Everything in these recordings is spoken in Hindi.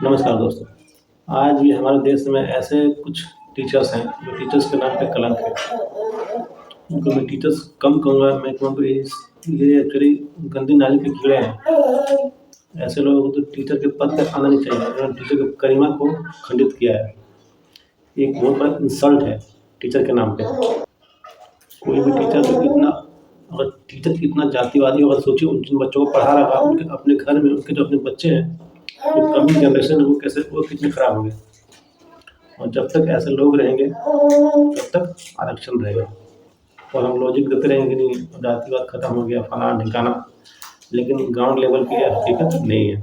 नमस्कार दोस्तों। आज भी हमारे देश में ऐसे कुछ टीचर्स हैं जो टीचर्स के नाम पे कलंक है। उनको मैं टीचर्स कम कहूँगा, मैं कहूँगा ये एक्चुअली गंदी नाली के कीड़े हैं। ऐसे लोगों को तो टीचर के पद पे आना नहीं चाहिए। उन्होंने टीचर की गरिमा को खंडित किया है। ये एक बहुत बड़ा इंसल्ट है टीचर के नाम पे। कोई भी टीचर जो इतना अगर टीचर इतना जातिवादी होगा, सोचिए उन जिन बच्चों को पढ़ा रहा उनके अपने घर में उनके जो अपने बच्चे हैं, तो कमिंग जनरेशन वो कितने खराब होंगे। और जब तक ऐसे लोग रहेंगे तब तक आरक्षण रहेगा। और हम लॉजिक देते रहेंगे कि नहीं जातिवाद खत्म हो गया, फलाना ढिकाना, लेकिन ग्राउंड लेवल की यह हकीकत नहीं है।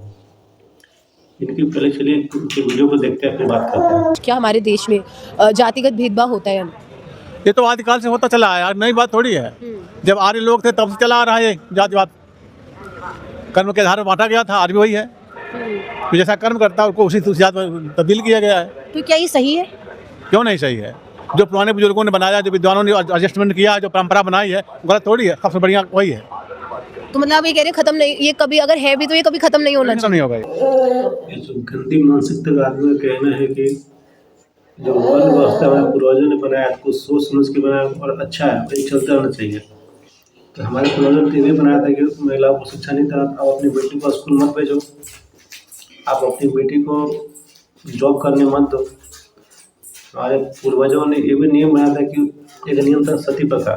इनकी पहले चलिए इनकी वीडियो को देखते हैं, फिर बात करते हैं। क्या हमारे देश में जातिगत भेदभाव होता है? ये तो आदिकाल से होता चला आया, नई बात थोड़ी है। जब आर्य लोग थे तब से चला आ रहा है ये जातिवाद। कर्म के आधार पर बांटा गया था, आज भी वही है। तो जैसा कर्म करता है उसको उसी जात में तब्दील किया गया है। तो क्या ये सही है? क्यों नहीं सही है? जो पुराने बुजुर्गों ने बनाया, जो विद्वानों ने एडजस्टमेंट किया, जो परंपरा बनाई है, गलत थोड़ी है। सबसे बढ़िया वही है। तो मतलब आप ये कह रहे हैं खत्म नहीं, ये कभी अगर है भी तो ये कभी खत्म नहीं होना चाहिए। नहीं होगा ये जो गंदी मानसिकता का आदमी का कहना है कि जो वर्ण व्यवस्था हमारे पूर्वजों ने बनाया, कुछ सोच समझ के बनाया और अच्छा है, वही चलता रहना चाहिए। तो हमारे पूर्वजों ने ये बनाया था कि महिलाओं को शिक्षा नहीं था, आप अपनी बेटी को स्कूल मत भेजो, आप अपनी बेटी को जॉब करने मत दो। हमारे पूर्वजों ने ये भी नियम बनाया था कि एक नियम था सती प्रथा,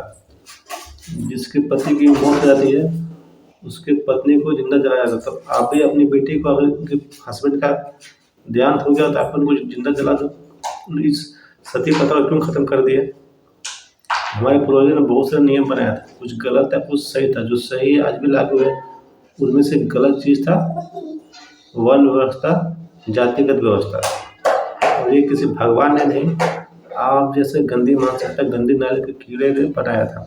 जिसके पति की मौत हो जाती है उसके पत्नी को जिंदा जलाया जाता। तो आप भी अपनी बेटी को, अगर उनके हस्बैंड का देहांत हो गया तो आप उनको जिंदा जला दो। इस सती प्रथा को क्यों खत्म कर दिया? हमारे पूर्वजों ने बहुत सारे नियम बनाया था, कुछ गलत था कुछ सही था। जो सही आज भी लागू है उनमें से गलत चीज़ था वर्ण व्यवस्था, जातिगत व्यवस्था। और ये किसी भगवान ने नहीं, आप जैसे गंदी मानसिकता गंदी नाली के कीड़े ने बनाया था।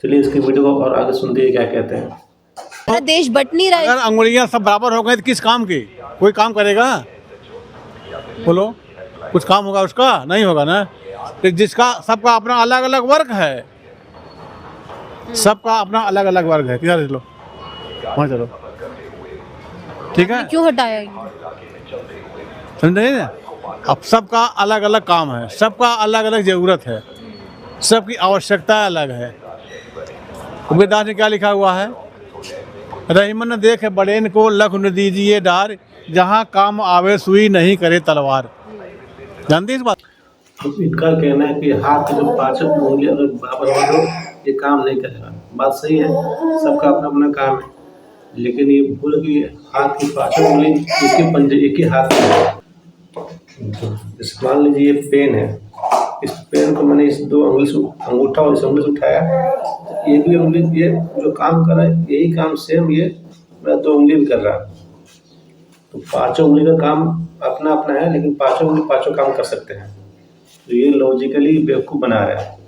चलिए इसकी वीडियो को और आगे सुनते हैं क्या कहते हैं। हमारा देश बट नहीं रहा है। अगर अंगुलियां सब बराबर हो गए तो किस काम की? कोई काम करेगा? बोलो, कुछ काम होगा उसका? नहीं होगा ना। तो जिसका सबका अपना अलग अलग वर्ग है, सबका अपना अलग अलग वर्ग है। किधर चलो, वहाँ चलो, ठीक है? क्यों हटाया ये? समझे ना? अब सबका अलग अलग काम है, सबका अलग अलग ज़रूरत है, सबकी आवश्यकता अलग है। वेदांत में क्या लिखा हुआ है? रहीमन देख बड़ेन को लख न दीजिए डार, जहाँ काम आवे सुई नहीं करे तलवार। जानते इस बात? तो इनका कहना है कि हाथ की जो पांचों उंगली अगर बराबर हो तो ये काम नहीं करेगा। बात सही है, सबका अपना अपना काम है, लेकिन ये भूल कि हाथ की पांचों उंगली एक ही पंजे एक ही हाथ में है। जैसे मान लीजिए ये पेन है, इस पेन को मैंने इस दो उंगली से अंगूठा और इस उंगली से उठाया, तो ये भी उंगली ये जो काम कर रहा है यही काम सेम ये मेरा दो उंगली भी कर रहा है। तो पांचों उंगली का काम अपना अपना है, लेकिन पांचों उंगली पांचों काम कर सकते हैं। तो ये लॉजिकली बेवकूफ़ बना रहा है।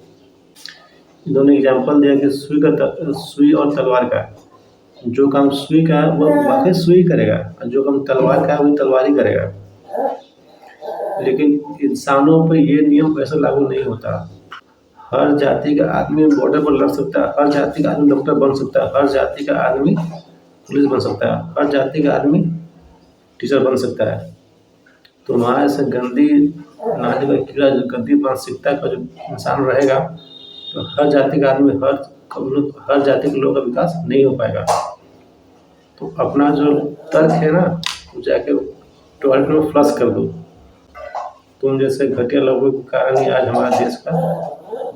इन्होंने एग्जाम्पल दिया कि सुई और तलवार का, जो काम सुई का है वो वाकई सुई करेगा, और जो काम तलवार का है वो तलवार ही करेगा। लेकिन इंसानों पे ये नियम वैसे लागू नहीं होता। हर जाति का आदमी बॉर्डर पर लड़ सकता है, हर जाति का आदमी डॉक्टर बन सकता है, हर जाति का आदमी पुलिस बन सकता है, हर जाति का आदमी टीचर बन सकता है। तो वहाँ ऐसे गंदी नाली का कीड़ा, जो गंदी मानसिकता का जो इंसान रहेगा, तो हर जाति का आदमी हर जाति के लोगों का विकास नहीं हो पाएगा। तो अपना जो तर्क है ना, जाके टॉयलेट में फ्लश कर दो। तुम जैसे घटिया लोगों के कारण ही आज हमारा देश का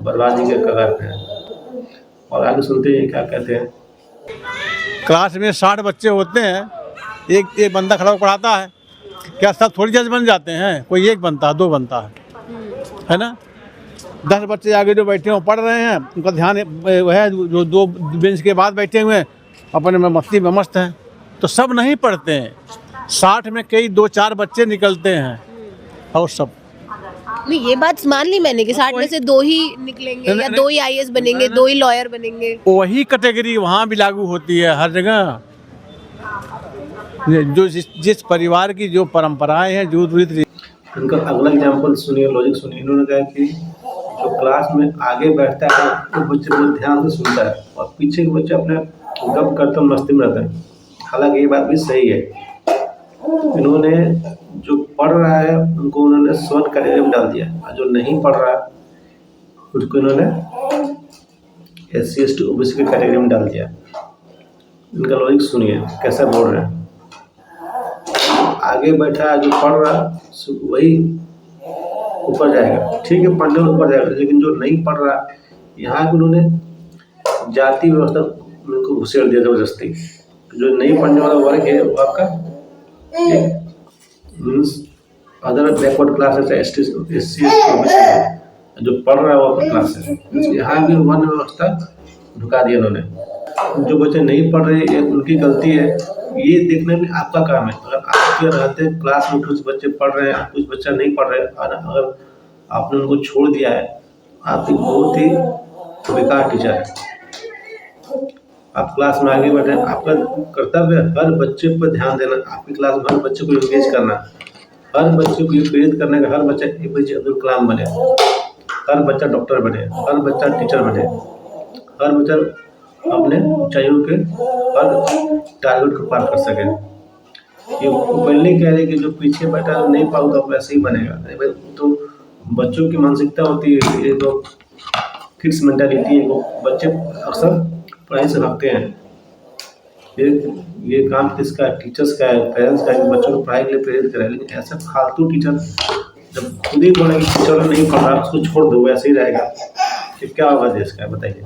बर्बादी के कगार पे है। और आगे सुनते हैं क्या कहते हैं। क्लास में 60 बच्चे होते हैं, एक बंदा खड़ा होकर पढ़ाता है। क्या सब थोड़ी जज बन जाते हैं? कोई एक बनता है, दो बनता है ना? 10 बच्चे आगे जो बैठे हैं पढ़ रहे हैं, उनका ध्यान वह जो दो बेंच के बाद बैठे हुए हैं अपने में मस्ती में मस्त हैं। तो सब नहीं पढ़ते हैं, 60 में कई 2-4 बच्चे निकलते हैं और सब नहीं, ये बात मान ली मैंने कि 60 में से 2 ही निकलेंगे, या 2 ही IAS बनेंगे, 2 ही लॉयर बनेंगे। वही कैटेगरी वहाँ भी लागू होती है हर जगह। जो जिस परिवार की जो परंपराएं हैं, जो उनका अगला एग्जाम्पल सुनिए, लॉजिक सुनिए। इन्होंने कहा कि जो क्लास में आगे बैठता है वो बच्चे को ध्यान से सुनता है, और पीछे के बच्चे अपने गप करते मस्ती में रहते हैं। हालांकि ये बात भी सही है, इन्होंने जो पढ़ रहा है उनको उन्होंने स्वर्ण कैटेगरी में डाल दिया, और जो नहीं पढ़ रहा उसको इन्होंने SC ST OBC की कैटेगरी में डाल दिया। इनका लॉजिक सुनिए कैसा बोल रहे हैं। आगे बैठा है जो पढ़ रहा वही ऊपर जाएगा, ठीक है, पढ़ने में ऊपर जाएगा, लेकिन जो नहीं पढ़ रहा यहाँ पे उन्होंने जाति व्यवस्था उनको घुसेड़ दिया जबरदस्ती। जो नहीं पढ़ने वाला वर्ग है वो आपका मीन्स अदर बैकवर्ड क्लास है, SC ST OBC, जो पढ़ रहा है वो अपर क्लास है। यहाँ भी वर्ण व्यवस्था ढुका दिया उन्होंने। जो बच्चे नहीं पढ़ रहे ये उनकी गलती है, ये देखना भी आपका काम है। अगर आपके रहते क्लास में कुछ बच्चे पढ़ रहे हैं, कुछ बच्चा नहीं पढ़ रहे, और अगर आपने उनको छोड़ दिया है, आप एक बहुत ही बेकार टीचर है। आप क्लास में आगे बैठे, आपका कर्तव्य है हर बच्चे पर ध्यान देना, आपकी क्लास में हर बच्चे को इंगेज करना, हर बच्चे को ये प्रेरित करने का, हर बच्चा APJ अब्दुल कलाम बने, हर बच्चा डॉक्टर बने, हर बच्चा टीचर बने, हर बच्चा अपने ऊंचाइयों के हर टारगेट को पार कर सके। ये पहले कह रहे कि जो पीछे बैठा नहीं पाऊंगा तो वैसे ही बनेगा। अरे भाई, तो बच्चों की मानसिकता होती है, ये तो फिक्स मेंटालिटी है, वो बच्चे अक्सर पढ़ाई से भागते हैं। ये काम किसका है? टीचर्स का है, पेरेंट्स का है कि बच्चों को पढ़ाई के लिए प्रेरित करें। लेकिन ऐसा फालतू टीचर जब खुद ही बोले कि टीचर नहीं पढ़ रहा उसको छोड़ दो, वैसे ही रहेगा, कि क्या होगा देश का, बताइए।